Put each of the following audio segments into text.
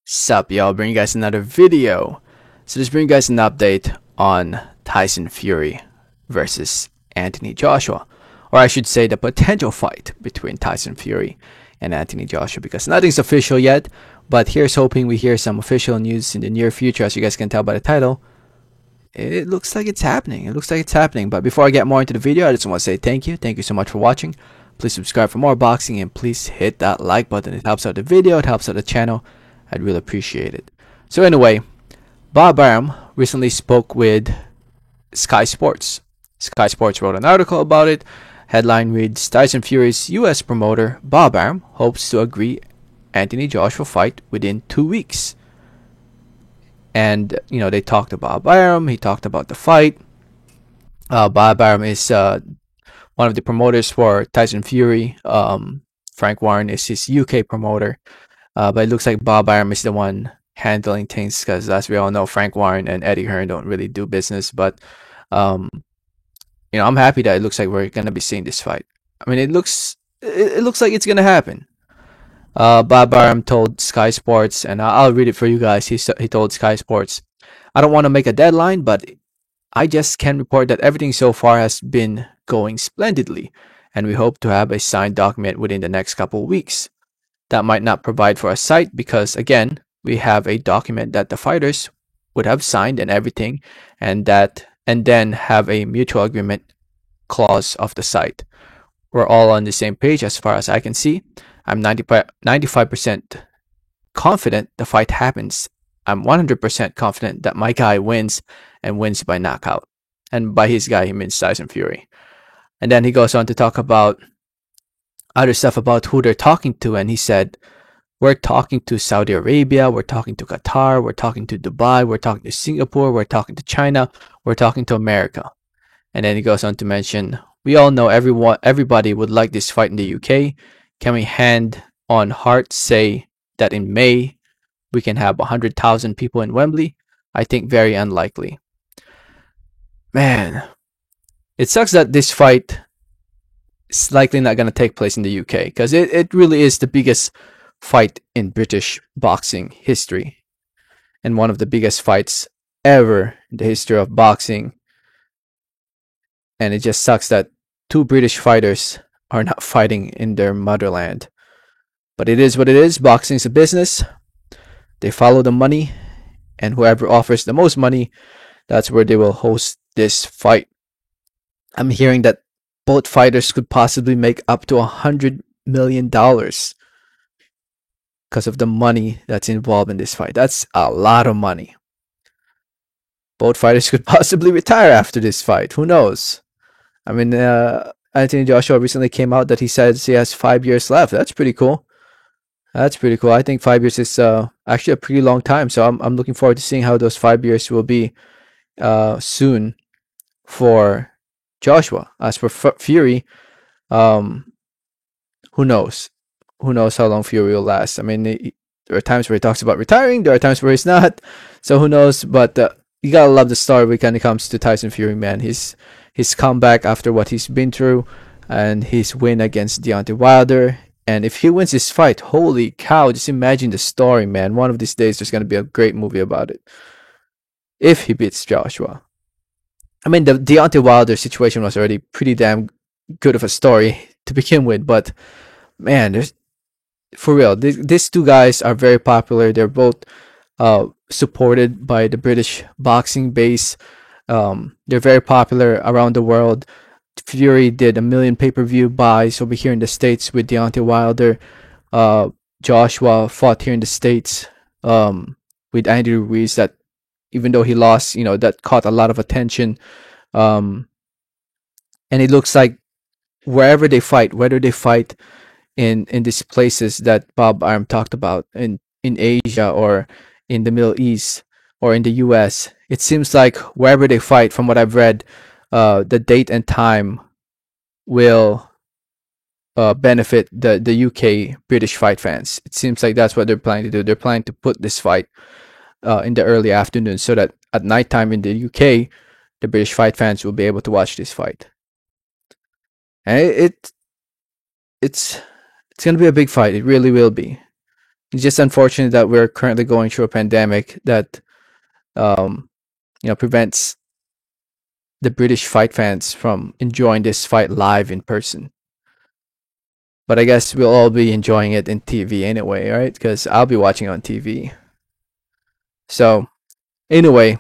Sup, y'all? Bring you guys another video. So just bring you guys an update on Tyson Fury versus Anthony Joshua, or I should say the potential fight between Tyson Fury and Anthony Joshua, because nothing's official yet. But here's hoping we hear some official news in the near future. As you guys can tell by the title, it looks like it's happening. But before I get more into the video, I just want to say thank you. Thank you so much for watching. Please subscribe for more boxing, and please hit that like button. It helps out the video. It helps out the channel. I'd really appreciate it. So anyway, Bob Arum recently spoke with Sky Sports. Sky Sports wrote an article about it. Headline reads, Tyson Fury's US promoter Bob Arum hopes to agree Anthony Joshua fight within 2 weeks. And, they talked about Bob Arum. He talked about the fight. Bob Arum is one of the promoters for Tyson Fury. Frank Warren is his UK promoter. But it looks like Bob Arum is the one handling things, because as we all know, Frank Warren and Eddie Hearn don't really do business. But I'm happy that it looks like we're gonna be seeing this fight. I mean, it looks like it's gonna happen. Bob Arum told Sky Sports, and I'll read it for you guys. He told Sky Sports, "I don't want to make a deadline, but I just can report that everything so far has been going splendidly, and we hope to have a signed document within the next couple of weeks. That might not provide for a site because, again, we have a document that the fighters would have signed and everything, and then have a mutual agreement clause of the site. We're all on the same page as far as I can see. I'm 95% confident the fight happens. I'm 100% confident that my guy wins, and wins by knockout." And by his guy, he means Tyson Fury. And then he goes on to talk about other stuff about who they're talking to, and he said, "We're talking to Saudi Arabia, we're talking to Qatar, we're talking to Dubai, we're talking to Singapore, we're talking to China, we're talking to America." And then he goes on to mention, "We all know everybody would like this fight in the UK. Can we hand on heart say that in May we can have 100,000 people in Wembley? I think very unlikely." Man, it sucks that this fight is likely not going to take place in the UK, because it really is the biggest fight in British boxing history, and one of the biggest fights ever in the history of boxing. And it just sucks that two British fighters are not fighting in their motherland. But it is what it is. Boxing is a business. They follow the money, and whoever offers the most money, that's where they will host this fight. I'm hearing that both fighters could possibly make up to $100 million because of the money that's involved in this fight. That's a lot of money. Both fighters could possibly retire after this fight. Who knows? I mean, Anthony Joshua recently came out that he says he has 5 years left. That's pretty cool. I think 5 years is actually a pretty long time. So I'm looking forward to seeing how those 5 years will be soon for Joshua. As for Fury, who knows? Who knows how long Fury will last? I mean, there are times where he talks about retiring. There are times where he's not. So who knows? But you gotta love the story when it comes to Tyson Fury, man. His comeback after what he's been through, and his win against Deontay Wilder. And if he wins this fight, holy cow, just imagine the story, man. One of these days, there's going to be a great movie about it. If he beats Joshua. I mean, the Deontay Wilder situation was already pretty damn good of a story to begin with. But, man, for real, these two guys are very popular. They're both supported by the British boxing base. They're very popular around the world. Fury did 1 million pay-per-view buys over here in the States with Deontay Wilder. Joshua fought here in the States with Andy Ruiz, that even though he lost, that caught a lot of attention. And it looks like wherever they fight, whether they fight in these places that Bob Arum talked about, in Asia or in the Middle East or in the US, it seems like wherever they fight, from what I've read, the date and time will benefit the UK British fight fans. It seems like that's what they're planning to do. They're planning to put this fight in the early afternoon, so that at nighttime in the UK, the British fight fans will be able to watch this fight. And it's gonna be a big fight. It really will be. It's just unfortunate that we're currently going through a pandemic that um, prevents the British fight fans from enjoying this fight live in person. But I guess we'll all be enjoying it in TV anyway, right? Because I'll be watching on TV. So anyway,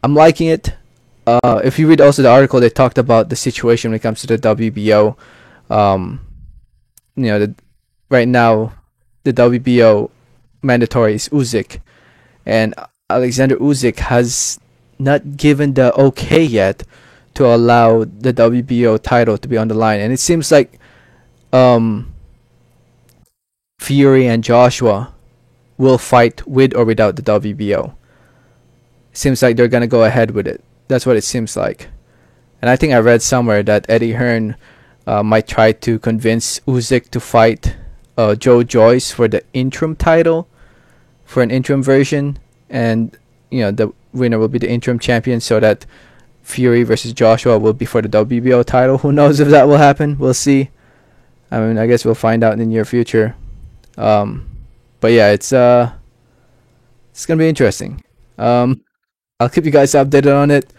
I'm liking it. If you read also the article, they talked about the situation when it comes to the WBO. Um, right now, the WBO mandatory is Usyk, and Alexander Usyk has not given the okay yet to allow the WBO title to be on the line, and it seems like um, Fury and Joshua will fight with or without the WBO. Seems like they're gonna go ahead with it. That's what it seems like. And I think I read somewhere that Eddie Hearn might try to convince Usyk to fight Joe Joyce for the interim title, for an interim version, and the winner will be the interim champion, so that Fury versus Joshua will be for the WBO title. Who knows if that will happen? We'll see. I mean, I guess we'll find out in the near future. But yeah, it's gonna be interesting. I'll keep you guys updated on it.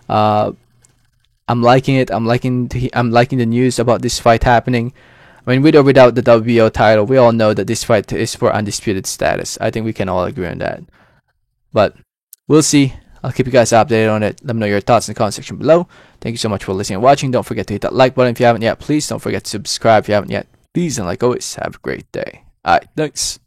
Uh, I'm liking it. I'm liking the news about this fight happening. I mean, with or without the WBO title, we all know that this fight is for undisputed status. I think we can all agree on that. But we'll see. I'll keep you guys updated on it. Let me know your thoughts in the comment section below. Thank you so much for listening and watching. Don't forget to hit that like button if you haven't yet. Please don't forget to subscribe if you haven't yet. Peace, and like always, have a great day. Alright, thanks.